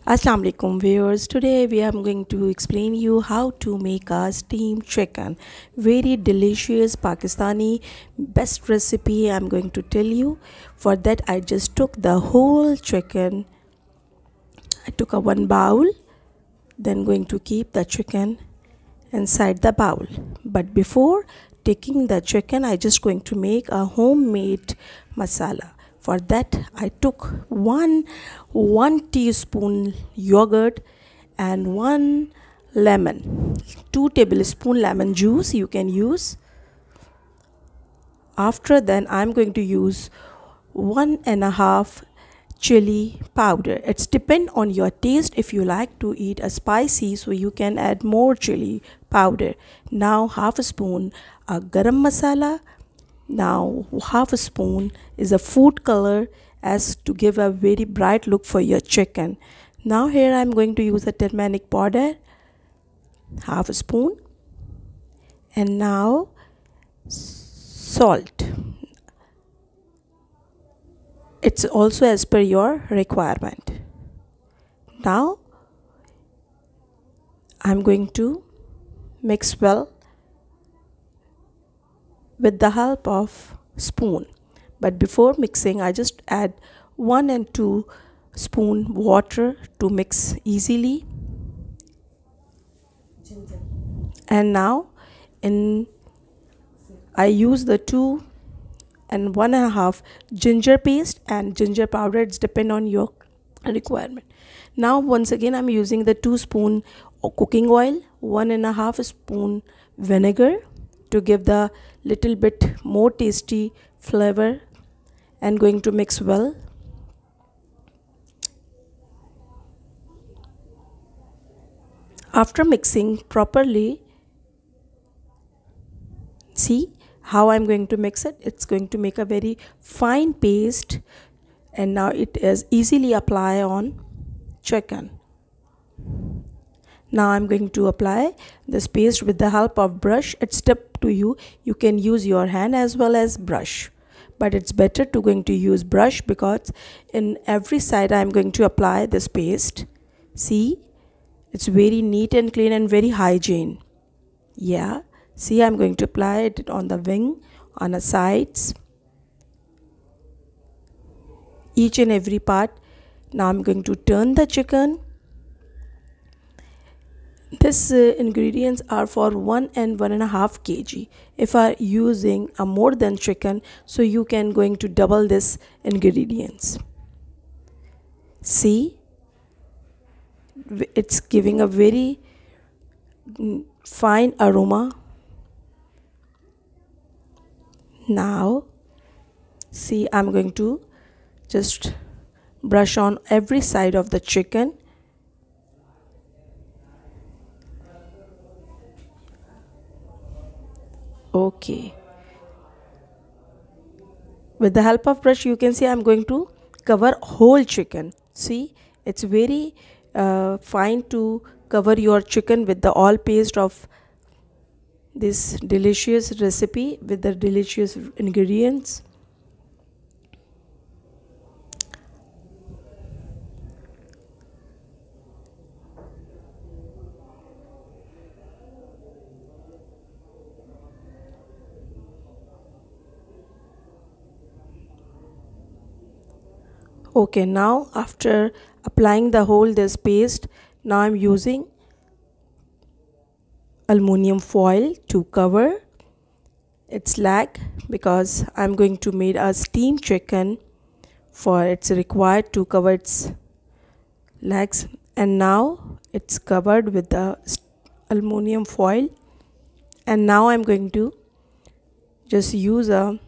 Assalamu alaikum viewers. Today we are going to explain you how to make a steamed chicken. Very delicious Pakistani best recipe I'm going to tell you. For that I just took the whole chicken. I took a one bowl. Then going to keep the chicken inside the bowl. But before taking the chicken I just going to make a homemade masala. For that I took one teaspoon yogurt and 1 lemon, 2 tablespoon lemon juice you can use. After then I'm going to use 1.5 chili powder. It's depend on your taste. If you like to eat a spicy, so you can add more chili powder. Now half a spoon garam masala. Now half a spoon is a food color as to give a very bright look for your chicken. Now here I'm going to use a turmeric powder, half a spoon, and now salt. It's also as per your requirement. Now I'm going to mix well with the help of spoon. But before mixing I just add 1 and 2 spoon water to mix easily. And now I use the 2 and 1.5 ginger paste and ginger powder. It's depend on your requirement. Now once again I'm using the 2 spoon cooking oil, 1.5 spoon vinegar to give the little bit more tasty flavor, and going to mix well. After mixing properly, see how I'm going to mix it. It's going to make a very fine paste, and now it is easily apply on chicken. Now I'm going to apply this paste with the help of brush. It's up to you. You can use your hand as well as brush, but it's better to going to use brush because in every side I'm going to apply this paste. See, it's very neat and clean and very hygiene. Yeah, see, I'm going to apply it on the wing, on the sides, each and every part. Now I'm going to turn the chicken. This ingredients are for 1 and 1.5 kg. If are using a more than chicken, so you can going to double this ingredients. See, it's giving a very fine aroma. Now see, I'm going to just brush on every side of the chicken. Okay, with the help of brush you can see I'm going to cover whole chicken. See, it's very fine to cover your chicken with the all paste of this delicious recipe with the delicious ingredients. Okay, now after applying the whole this paste, now I'm using aluminum foil to cover its leg because I'm going to make a steamed chicken, for it's required to cover its legs. And now it's covered with the aluminum foil, and now I'm going to just use a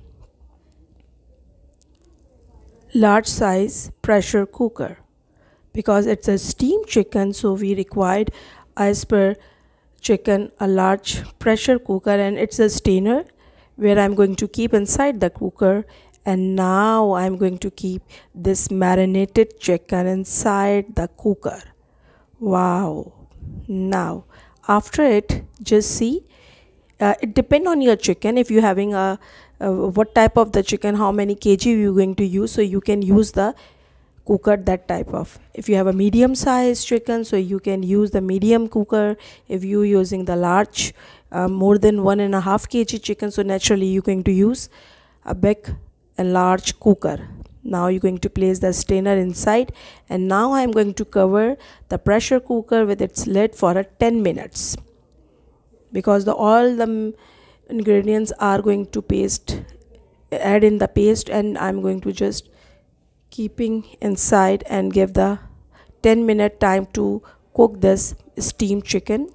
large size pressure cooker because it's a steamed chicken, so we required, as per chicken, a large pressure cooker, and it's a strainer where I'm going to keep inside the cooker. And now I'm going to keep this marinated chicken inside the cooker. Wow. Now after it, just see, it depend on your chicken. If you're having a what type of the chicken, how many kg you're going to use, so you can use the cooker that type of. If you have a medium size chicken, so you can use the medium cooker. If you're using the large, more than 1.5 kg chicken, so naturally you're going to use a big and large cooker. Now you're going to place the strainer inside, and now I'm going to cover the pressure cooker with its lid for a 10 minutes because all the ingredients are going to add in the paste, and I'm going to just keeping inside and give the 10-minute time to cook this steamed chicken.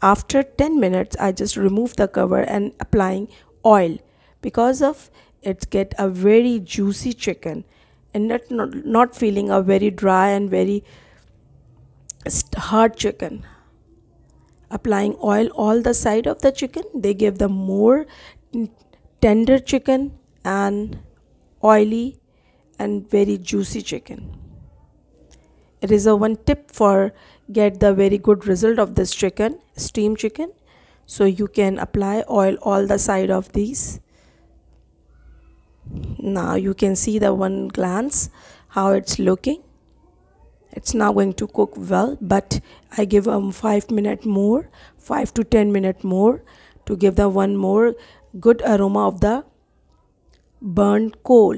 After 10 minutes, I just remove the cover and applying oil because of it get a very juicy chicken and not feeling a very dry and very hard chicken. Applying oil all the side of the chicken, they give the more tender chicken and oily and very juicy chicken. It is a one tip for get the very good result of this chicken, steamed chicken. So you can apply oil all the side of these. Now you can see the one glance how it's looking. It's now going to cook well, but I give 5 minutes more, 5 to 10 minutes more to give the one more good aroma of the burnt coal.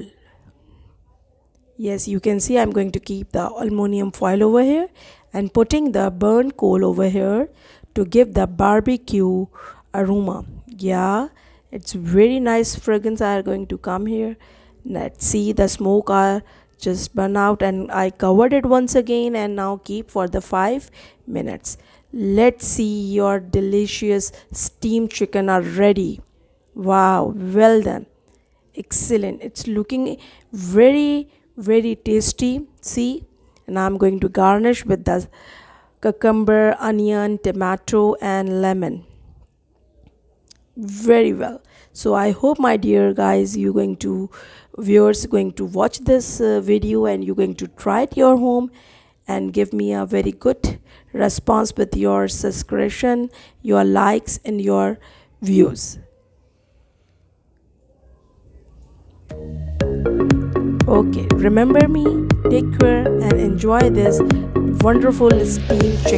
Yes, you can see I'm going to keep the aluminum foil over here and putting the burnt coal over here to give the barbecue aroma. Yeah, it's very nice fragrance are going to come here. Let's see, the smoke are just burn out, and I covered it once again and now keep for the 5 minutes. Let's see, your delicious steamed chicken are ready. Wow, well done. Excellent. It's looking very tasty. See, and I'm going to garnish with the cucumber, onion, tomato and lemon. Very well. So I hope, my dear guys, viewers going to watch this video and you're going to try it your home and give me a very good response with your subscription, your likes and your views. Okay, remember me, take care and enjoy this wonderful steamed chicken.